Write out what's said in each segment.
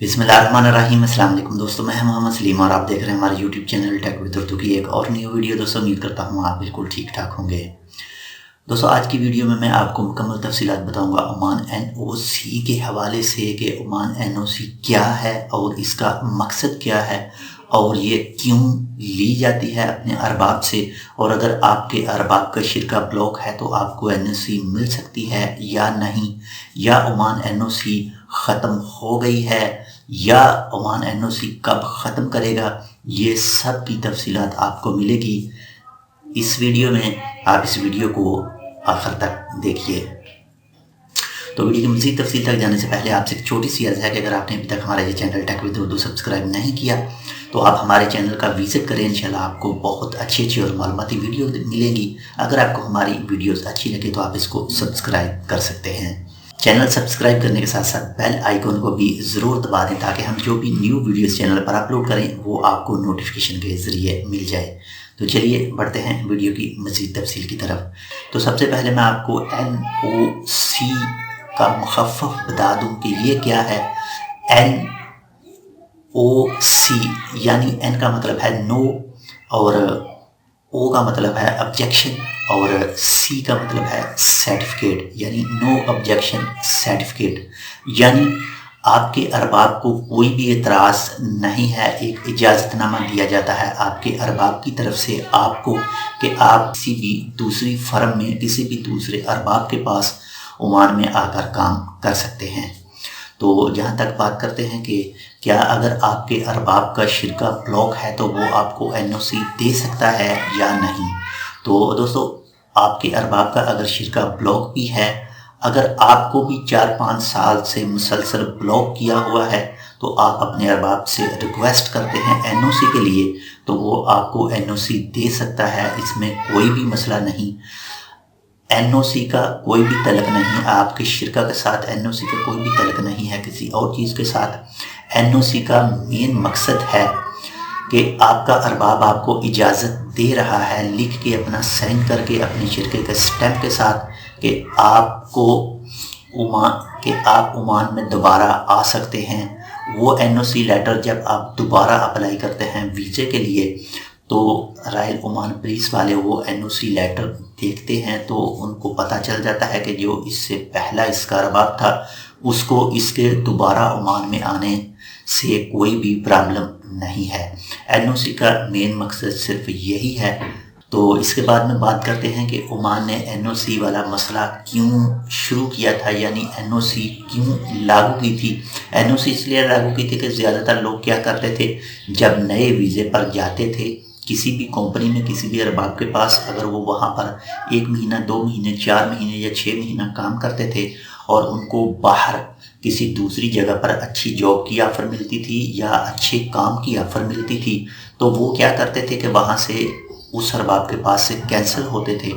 बिस्मिल्लाहिर्रहमानिर्रहीम। अस्सलाम वालेकुम दोस्तों, मैं मोहम्मद सलीम और आप देख रहे हैं हमारे YouTube channel tech with Urdu की एक और न्यू वीडियो। दोस्तों उम्मीद करता हूँ आप बिल्कुल ठीक ठाक होंगे। दोस्तों आज की वीडियो में मैं आपको मुकम्मल तफसीलात बताऊंगा ओमान एनओसी के हवाले से कि ओमान एनओसी क्या है और इसका मकसद क्या है और ये क्यों ली जाती है अपने अरबाब से, और अगर आपके अरबाब का शिरका ब्लॉक है तो आपको एनओसी मिल सकती है या नहीं, या ओमान एनओसी ख़त्म हो गई है या ओमान एनओसी कब ख़त्म करेगा, ये सब की तफसीलात आपको मिलेगी इस वीडियो में। आप इस वीडियो को आखिर तक देखिए। तो वीडियो की मज़ीद तफसील तक जाने से पहले आपसे एक छोटी सी अर्ज़ है कि अगर आपने अभी तक हमारा ये channel tech with Urdu subscribe नहीं किया तो आप हमारे चैनल का विज़िट करें। इंशाल्लाह आपको बहुत अच्छी अच्छी और मालूमाती वीडियो मिलेंगी। अगर आपको हमारी वीडियोस अच्छी लगे तो आप इसको सब्सक्राइब कर सकते हैं। चैनल सब्सक्राइब करने के साथ साथ बेल आइकन को भी ज़रूर दबा दें ताकि हम जो भी न्यू वीडियोस चैनल पर अपलोड करें वो आपको नोटिफिकेशन के ज़रिए मिल जाए। तो चलिए बढ़ते हैं वीडियो की मज़ीद तफसील की तरफ। तो सबसे पहले मैं आपको एनओसी का मुखफ़फ़ बता दूं कि ये क्या है। एनओसी यानी एन का मतलब है नो और ओ का मतलब है ऑब्जेक्शन और सी का मतलब है सर्टिफिकेट, यानी नो ऑब्जेक्शन सर्टिफिकेट। यानी आपके अरबाब को कोई भी एतराज़ नहीं है, एक इजाज़तनामा दिया जाता है आपके अरबाब की तरफ से आपको कि आप किसी भी दूसरी फर्म में किसी भी दूसरे अरबाब के पास ओमान में आकर काम कर सकते हैं। तो जहाँ तक बात करते हैं कि क्या अगर आपके अरबाब का शिरका ब्लॉक है तो वो आपको एनओसी दे सकता है या नहीं। तो दोस्तों आपके अरबाब का अगर शिरका ब्लॉक भी है, अगर आपको भी 4-5 साल से मुसलसल ब्लॉक किया हुआ है तो आप अपने अरबाब से रिक्वेस्ट करते हैं एनओसी के लिए तो वो आपको एनओसी दे सकता है, इसमें कोई भी मसला नहीं। एनओसी का कोई भी तल्लुक़ नहीं, आपके शिरका के साथ एनओसी का कोई भी तल्लुक़ नहीं है किसी और चीज़ के साथ। एनओसी का मेन मकसद है कि आपका अरबाब आपको इजाज़त दे रहा है लिख के अपना साइन करके अपने शिरके के स्टैम्प के साथ कि आपको आप ओमान में दोबारा आ सकते हैं। वो एनओसी लेटर जब आप दोबारा अप्लाई करते हैं वीज़े के लिए तो रॉयल ओमान पुलिस वाले वो एनओसी लेटर देखते हैं तो उनको पता चल जाता है कि जो इससे पहला इसका अरबाब था उसको इसके दोबारा ओमान में आने से कोई भी प्रॉब्लम नहीं है। एनओसी का मेन मकसद सिर्फ यही है। तो इसके बाद में बात करते हैं कि ओमान ने एनओसी वाला मसला क्यों शुरू किया था, यानी एनओसी क्यों लागू की थी। एनओसी इसलिए लागू की थी कि ज़्यादातर लोग क्या करते थे, जब नए वीज़े पर जाते थे किसी भी कंपनी में किसी भी अरबाब के पास, अगर वो वहाँ पर 1 महीना 2 महीने 4 महीने या 6 महीना काम करते थे और उनको बाहर किसी दूसरी जगह पर अच्छी जॉब की ऑफ़र मिलती थी या अच्छे काम की ऑफ़र मिलती थी तो वो क्या करते थे कि वहाँ से उस अरबाब के पास से कैंसिल होते थे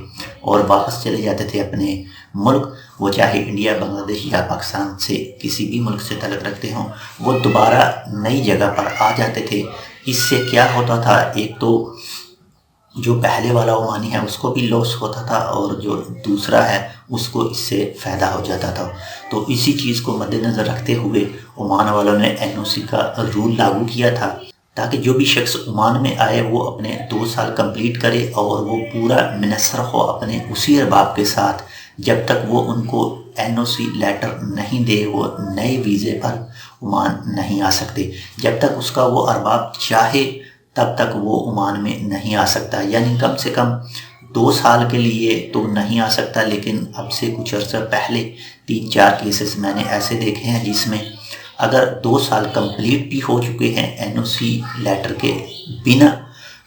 और वापस चले जाते थे अपने मुल्क। वो चाहे इंडिया, बांग्लादेश या पाकिस्तान से किसी भी मुल्क से तल्लुक़ रखते हों, वो दोबारा नई जगह पर आ जाते थे। इससे क्या होता था, एक तो जो पहले वाला ओमानी है उसको भी लॉस होता था और जो दूसरा है उसको इससे फ़ायदा हो जाता था। तो इसी चीज़ को मद्देनज़र रखते हुए ओमान वालों ने एनओसी का रूल लागू किया था ताकि जो भी शख्स ओमान में आए वो अपने 2 साल कंप्लीट करे और वो पूरा मिनसर हो अपने उसी अरबाब के साथ। जब तक वो उनको एनओसी लेटर नहीं दे वो नए वीज़े पर ओमान नहीं आ सकते। जब तक उसका वो अरबाब चाहे तब तक वो ओमान में नहीं आ सकता, यानी कम से कम 2 साल के लिए तो नहीं आ सकता। लेकिन अब से कुछ अर्सा पहले 3-4 केसेस मैंने ऐसे देखे हैं जिसमें अगर 2 साल कंप्लीट भी हो चुके हैं एनओसी लेटर के बिना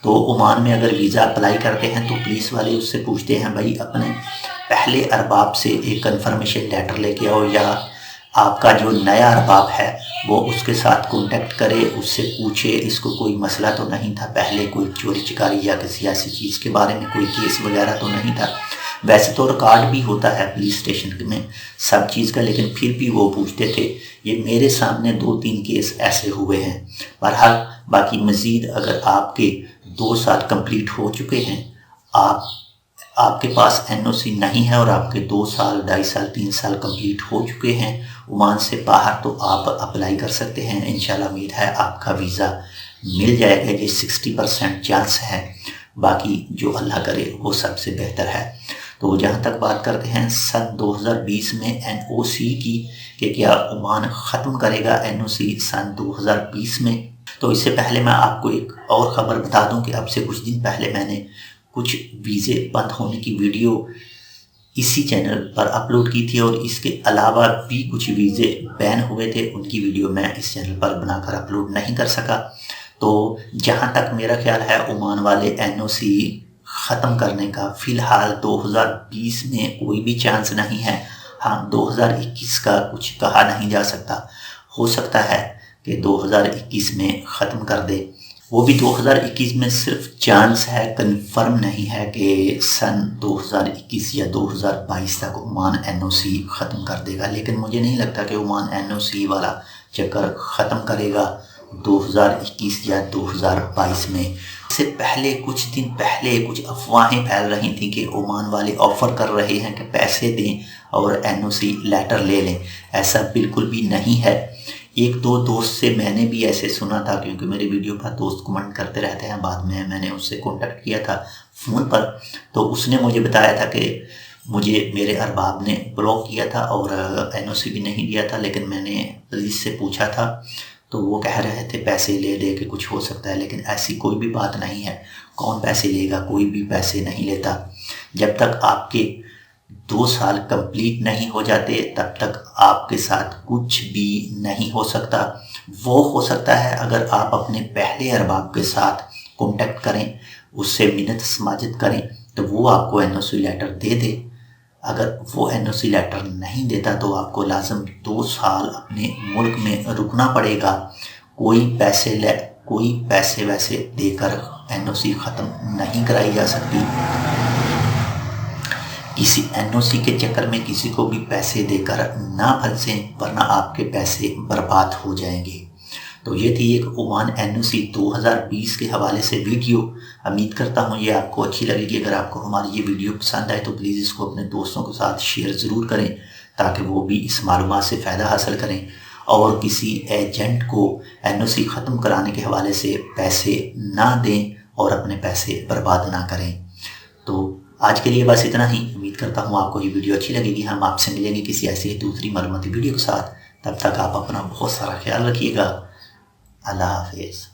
तो ओमान में अगर वीज़ा अप्लाई करते हैं तो पुलिस वाले उससे पूछते हैं भाई अपने पहले अरबाब से एक कन्फर्मेशन लेटर लेके आओ या आपका जो नया अरबाब है वो उसके साथ कांटेक्ट करे, उससे पूछे इसको कोई मसला तो नहीं था पहले, कोई चोरी चकारी या किसी ऐसी चीज़ के बारे में कोई केस वगैरह तो नहीं था। वैसे तो रिकॉर्ड भी होता है पुलिस स्टेशन में सब चीज़ का, लेकिन फिर भी वो पूछते थे। ये मेरे सामने 2-3 केस ऐसे हुए हैं। बहरहाल बाकी मज़ीद अगर आपके 2 साल कंप्लीट हो चुके हैं, आपके पास एनओसी नहीं है और आपके 2 साल 2.5 साल 3 साल कंप्लीट हो चुके हैं, ओमान से बाहर तो आप अप्लाई कर सकते हैं। इंशाल्लाह उम्मीद है आपका वीज़ा मिल जाएगा। ये 60% चांस है, बाकी जो अल्लाह करे वो सबसे बेहतर है। तो जहाँ तक बात करते हैं सन 2020 में NOC की कि क्या ओमान ख़त्म करेगा NOC सन 2020 में, तो इससे पहले मैं आपको एक और ख़बर बता दूं कि अब से कुछ दिन पहले मैंने कुछ वीज़े बंद होने की वीडियो इसी चैनल पर अपलोड की थी, और इसके अलावा भी कुछ वीज़े बैन हुए थे, उनकी वीडियो मैं इस चैनल पर बनाकर अपलोड नहीं कर सका। तो जहाँ तक मेरा ख्याल है ओमान वाले NOC ख़त्म करने का फ़िलहाल 2020 में कोई भी चांस नहीं है। हाँ, 2021 का कुछ कहा नहीं जा सकता, हो सकता है कि 2021 में ख़त्म कर दे। वो भी 2021 में सिर्फ चांस है, कंफर्म नहीं है कि सन 2021 या 2022 तक ओमान NOC ख़त्म कर देगा। लेकिन मुझे नहीं लगता कि ओमान NOC वाला चक्कर ख़त्म करेगा 2021 या 2022 में। इससे पहले कुछ दिन पहले कुछ अफवाहें फैल रही थी कि ओमान वाले ऑफ़र कर रहे हैं कि पैसे दें और NOC लेटर ले लें। ऐसा बिल्कुल भी नहीं है। एक दो दोस्त से मैंने भी ऐसे सुना था, क्योंकि मेरे वीडियो पर दोस्त कमेंट करते रहते हैं। बाद में मैंने उससे कांटेक्ट किया था फ़ोन पर, तो उसने मुझे बताया था कि मुझे मेरे अरबाब ने ब्लॉक किया था और NOC भी नहीं दिया था। लेकिन मैंने पुलिस से पूछा था तो वो कह रहे थे पैसे ले दे के कुछ हो सकता है, लेकिन ऐसी कोई भी बात नहीं है। कौन पैसे लेगा? कोई भी पैसे नहीं लेता। जब तक आपके 2 साल कंप्लीट नहीं हो जाते तब तक आपके साथ कुछ भी नहीं हो सकता। वो हो सकता है अगर आप अपने पहले अरबाब के साथ कांटेक्ट करें, उससे मिन्नत समाजत करें, तो वो आपको NOC लेटर दे दे। अगर वो NOC लेटर नहीं देता तो आपको लाजम 2 साल अपने मुल्क में रुकना पड़ेगा। कोई पैसे वैसे देकर NOC ख़त्म नहीं कराई जा सकती। किसी NOC के चक्कर में किसी को भी पैसे देकर ना फंसें, वरना आपके पैसे बर्बाद हो जाएंगे। तो ये थी एक ओमान NOC 2020 के हवाले से वीडियो। उम्मीद करता हूँ ये आपको अच्छी लगेगी। अगर आपको हमारी ये वीडियो पसंद आए तो प्लीज़ इसको अपने दोस्तों के साथ शेयर ज़रूर करें, ताकि वो भी इस मालूमात से फ़ायदा हासिल करें और किसी एजेंट को NOC ख़त्म कराने के हवाले से पैसे ना दें और अपने पैसे बर्बाद ना करें। तो आज के लिए बस इतना ही। उम्मीद करता हूँ आपको ये वीडियो अच्छी लगेगी। हम आपसे मिलेंगे किसी ऐसी दूसरी मालूमाती वीडियो के साथ। तब तक आप अपना बहुत सारा ख्याल रखिएगा। अल्लाह हाफिज़।